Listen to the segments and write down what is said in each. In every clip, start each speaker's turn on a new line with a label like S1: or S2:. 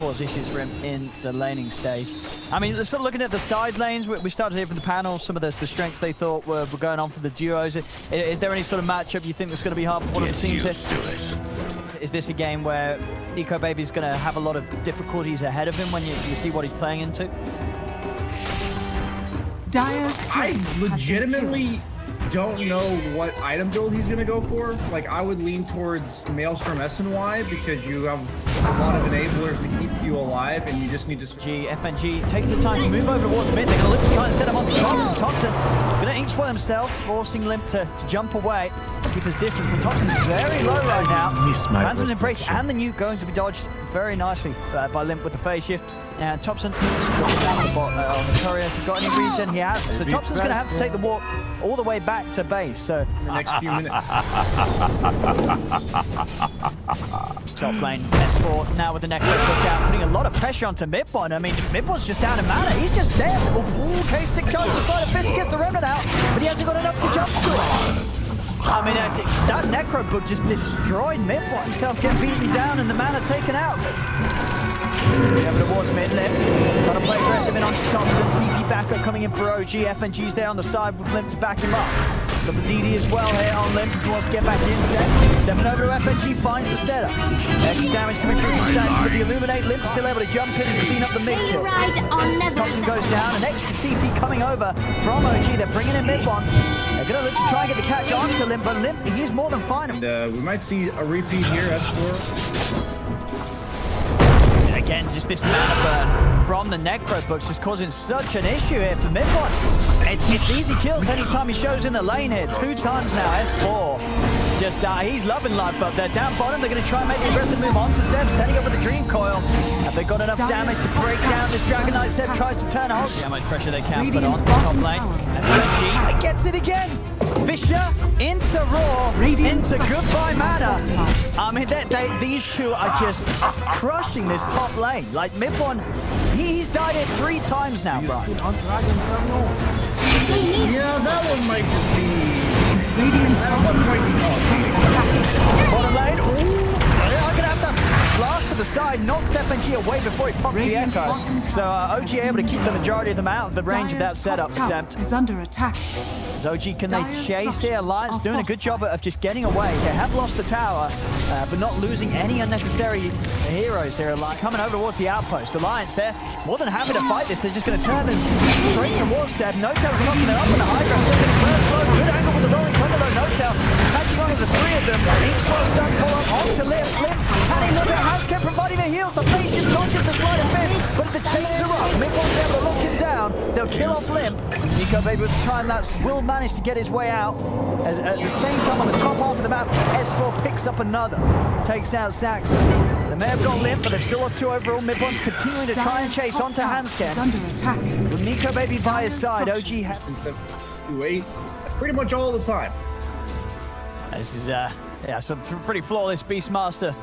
S1: cause issues for him in the laning stage. I mean, let's start looking at the side lanes. We started here from the panel, some of the strengths they thought were going on for the duos. Is there any sort of matchup you think that's going to be hard for one of the teams here? Is this a game where Nico Baby's going to have a lot of difficulties ahead of him when you see what he's playing into?
S2: I legitimately don't know what item build he's gonna go for. Like, I would lean towards Maelstrom S&Y because you have a lot of enablers to keep you alive, and you just need to...
S1: FNG taking the time to move over towards mid. They're gonna look to try and set him onto Thompson. Thompson gonna ink for himself, forcing Limp to jump away, keep his distance, but Thompson's very low right now. Phantom's Embrace and the nuke going to be dodged very nicely by Limp with the phase shift. And Thompson down the bot on the courier. Has he got any regen? He has. So Thompson's going to have to take the walk all the way back to base. So
S2: in the next few minutes.
S1: Top lane, S4 now with the neck look out, putting a lot of pressure onto Midbon. I mean, Midbon's just down in mana. He's just there. Ooh, K-Stick charge the side of Fist, gets the remnant out, but he hasn't got enough to jump to it. I mean, that Necro Book just destroyed Midbot. Himself getting beaten down and the mana taken out. Over towards mid lane. Trying to play aggressive in onto Thompson. TP backer coming in for OG. FNG's there on the side with Limp to back him up. Got the DD as well here on Limp. He wants to get back in step. Stepping over to FNG, finds the steader. Extra damage coming through from Sands with the Illuminate. Limp still able to jump in and clean up the mid kill. Thompson goes down. An extra CP coming over from OG. They're bringing in Midbon. They're going to look to try and get the catch onto Limp, but Limp, he is more than fine.
S2: And we might see a repeat here, S4.
S1: Again, just this mana burn from the Necro Books just causing such an issue here for Midbot. It's easy kills anytime he shows in the lane here. 2 times now, S4. Just, he's loving life up there. Down bottom, they're going to try and make the aggressive move onto Zeb, setting up with the Dream Coil. Have they got enough damage to break down this Dragon Knight? Zeb tries to turn out. See how much pressure they can put on top lane. And FNG, it gets it again. Fisher into Raw, into Goodbye Mana. I mean, these two are just crushing this top lane. Like, Midbon, he's died it 3 times now, Brian.
S2: Yeah, that one might just be... That one might be...
S1: Bottom lane, ooh, I'm gonna have that blast to the side, knocks FNG away before he pops the echo. So OG able to keep the majority of them out of the range of that setup attempt.
S3: Is under attack.
S1: As OG, can they chase here? Alliance doing a good job of just getting away. They have lost the tower, but not losing any unnecessary heroes here. Coming over towards the outpost. Alliance there, more than happy to fight this. They're just going to turn them straight towards Zeb. No-Tail tossing it up on the high ground. First blow, good angle with the rolling thunder though. No-Tail catching on to the 3 of them. Each one's done pull up onto Limp. Adding a little bit of Handscap providing the heals. The face is conscious to slide a fist, but if the chains are up, Midbon's able to lock him down. They'll kill off Limp. Nico Baby with the time lapse will manage to get his way out. As at the same time on the top half of the map, S4 picks up another. Takes out Saxon. They may have got Limp, but they've still lost 2 overall. Midbon's continuing to try and chase onto Handscap.
S3: Under attack.
S1: With Nico Baby by his side, OG has...
S2: Instead of 2-8, pretty much all the time.
S1: This is, yeah, some pretty flawless Beastmaster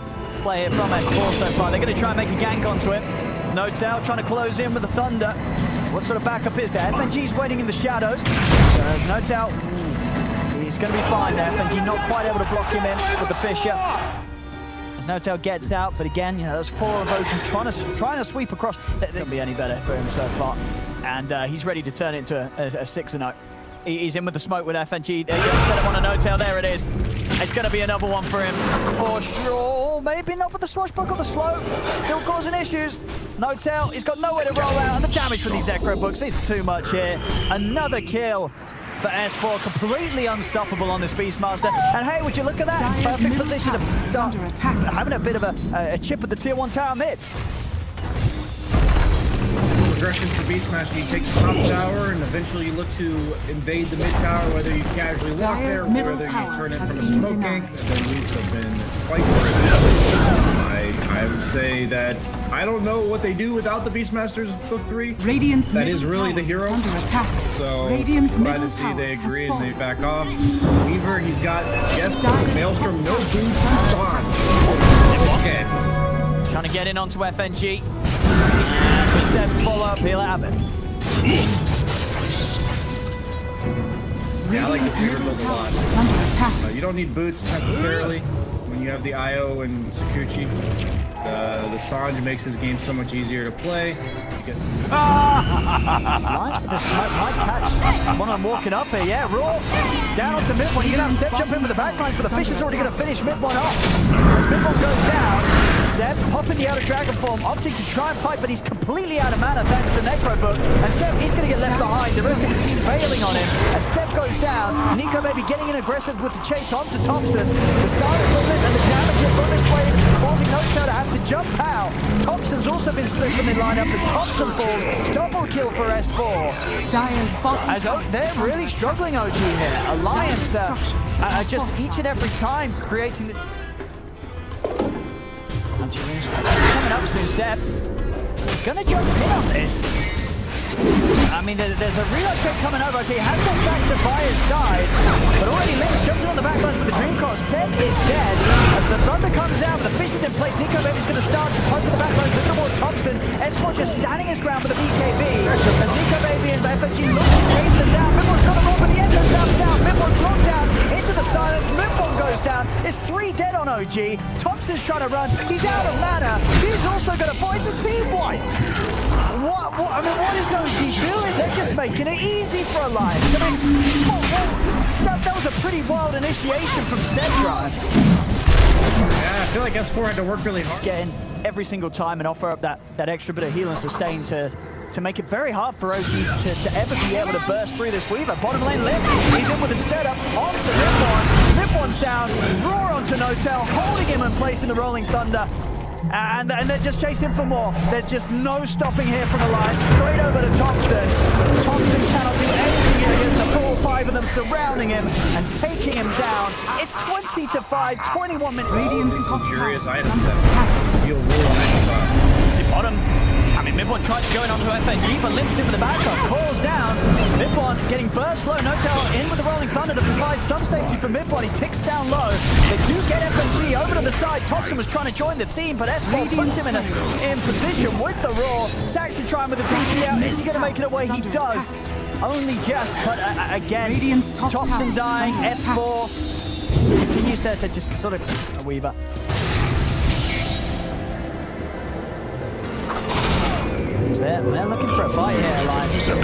S1: play here from S4 so far. They're going to try and make a gank onto him. No-Tail trying to close in with the Thunder. What sort of backup is there? FNG's waiting in the shadows. There's No-Tail. He's going to be fine there. FNG not quite able to block him in with the Fisher. As No-Tail gets out, but again, you know, those 4 of OG trying to sweep across. They couldn't be any better for him so far. And he's ready to turn it into a 6-0. He's in with the smoke with FNG. They're going to set him on a No-Tail. There it is. It's going to be another one for him, for sure. Maybe not with the swashbuckle, the slow. Still causing issues. No-Tail, he's got nowhere to roll out. And the damage from these Necro Books is too much here. Another kill. But S4 completely unstoppable on this Beastmaster. And hey, would you look at that? Perfect position to start having a bit of a chip at the tier 1 tower mid.
S2: Progression for Beastmaster, you take the top tower and eventually you look to invade the mid tower, whether you casually walk there or whether you turn it from a smoke gank. And then these have been quite good. I would say that I don't know what they do without the Beastmaster's Book 3.
S3: Radiant's
S2: that is really the hero.
S3: Under attack.
S2: So
S3: Radiant's
S2: glad to see they agree and they back off. Weaver, he's got Maelstrom, no boots, on. Okay.
S1: Trying to get in onto FNG. And the steps follow up, he'll have it.
S2: Yeah, I like this Weaver build a lot. You don't need boots necessarily when you have the IO and Sakuchi. The Sanj makes his game so much easier to play.
S1: Nice with the smoke. Might catch one of them walking up here. Yeah, Raw down onto mid one. You're going to have Step jump in with the backlines, but the Fish is already going to finish mid one off. As mid one goes down, Zeb popping the outer dragon form, opting to try and fight, but he's completely out of mana thanks to the Necro Book. And Step, he's going to get left behind. The rest of his team bailing on him. As Step goes down, Nico maybe getting in aggressive with the chase onto Thompson. The start of the limit and the damage from this blade, causing Notail to have to jump out. Thompson's also been split from the lineup as Thompson falls. Double kill for S4.
S3: Dire's bottom
S1: As they're really struggling, OG here. Alliance just each and every time creating the... Coming up soon, Step. He's going to jump in on this. I mean, there's a relocate coming over. Okay, he has got back to by his side, but already Lynx jumps in on the back lines with the Dream Cross. Seb is dead. As the Thunder comes out, the Fish is in place. Nico Baby's going to start to poke the back lines, looking towards Thompson. S4 just standing his ground with the BKB. As Nico Baby and FNG look to chase them down. Midwon's got him off, but the end goes down. Midwon's locked down into the silence. Midwon goes down. It's 3 dead on OG. Thompson's trying to run. He's out of mana. He's also going to voice the team wipe. I mean, what is OG doing? They're just making it easy for Alliance. I mean, that was a pretty wild initiation from Zedra.
S2: Yeah, I feel like S4 had to work really hard.
S1: Getting every single time and offer up that extra bit of heal and sustain to make it very hard for OG to ever be able to burst through this Weaver. Bottom lane Lip, he's in with the setup onto Ripon. Ripon's down, Roar onto Notail, holding him in place in the Rolling Thunder. And they're just chasing for more. There's just no stopping here from Alliance. Straight over to Thompson. Thompson cannot do anything here against the 4-5 of them surrounding him and taking him down. It's 20-5, 21 minutes.
S3: Radiant's top
S2: Curious
S3: tower
S2: items that feel really nice.
S1: See, bottom. I mean, Midwon tries to go in onto FNG, but Limp's in with the backup. Calls down. Midwon getting burst low. Notail in with the Rolling Thunder to provide some safety for Midwon. He ticks down low. They do get FNG over to the side. Thompson was trying to join the team, but S4 puts him in position with the Roar. Saxon trying with the TP out. Is he going to make it away? He does. Only just, but again, Thompson dying. S4 continues to just sort of a Weaver. They're looking for a fight here, Alliance. And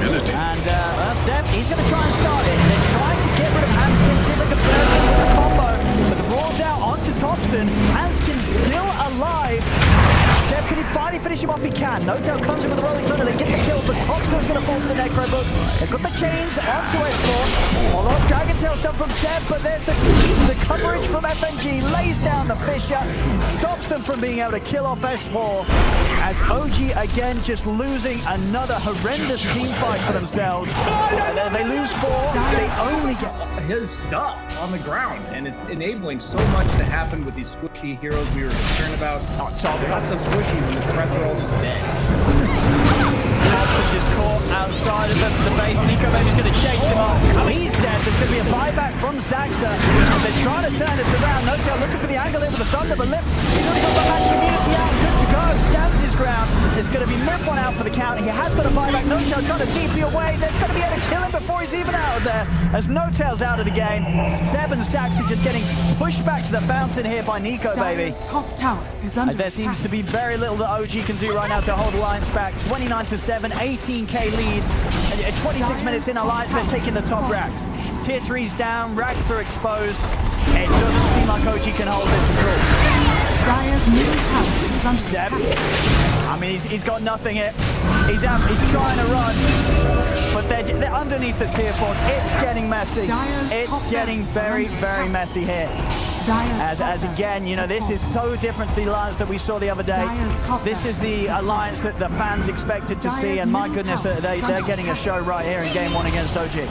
S1: Step, he's going to try and start it. They're trying to get rid of Hanskin, see if they can burst in with the combo. But the Roar's out onto Thompson. Hanskin's still alive. Step, can he finally finish him off? He can. Notail comes in with the Rolling Thunder. They get the kill, but Thompson's going to fall to the Necro Book. They've got the chains onto S4. Follow up Dragon Tail stuff from Step, but there's the coverage from FNG. Lays down the Fisher. Stops them from being able to kill off S4. As OG again just losing another horrendous team fight for themselves. They lose 4. They only get
S2: his stuff on the ground, and it's enabling so much to happen with these squishy heroes we were concerned about. They're not so squishy when the threats are all just dead.
S1: Just caught outside of the base. Nico Baby's going to chase him off. He's dead. There's going to be a buyback from Zaxa. They're trying to turn this around. Notail looking for the angle in with the Thunder, but Lip, he's already got the match community out. Good to go. Stands his ground. It's going to be Midwon out for the count. He has got a buyback. Notail trying to TP away. They're going to be able to kill him before he's even out of there. As Notail's out of the game. Seb and Zaxa just getting pushed back to the fountain here by Nico Baby.
S3: top tower is under
S1: There seems to be very little that OG can do right now to hold Alliance back. 29-7, 18k lead. 26 minutes in, Alliance, they're taking the top racks. Tier 3's down, racks are exposed. It doesn't seem like OG can hold this at all.
S3: Dire's middle tower is under
S1: Step. I mean, he's got nothing here. He's trying to run. But they're underneath the tier 4s. It's getting messy. It's getting very, very messy here. As again, you know, this is so different to the Alliance that we saw the other day. This is the Alliance that the fans expected to see, and my goodness, they're getting a show right here in Game 1 against OG.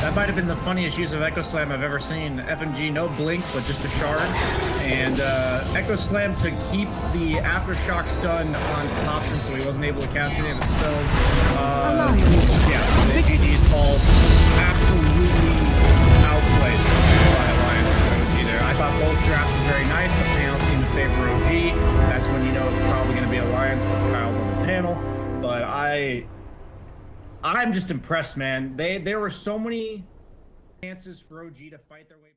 S2: That might have been the funniest use of Echo Slam I've ever seen. FNG, no blink, but just a shard. And Echo Slam to keep the Aftershock stun on Thompson so he wasn't able to cast any of his spells. Yeah, the AG's call absolutely outplayed by Alliance OG there. I thought both drafts were very nice. The panel seemed to favor OG. That's when you know it's probably going to be Alliance because Kyle's on the panel. But I'm just impressed, man. There were so many chances for OG to fight their way.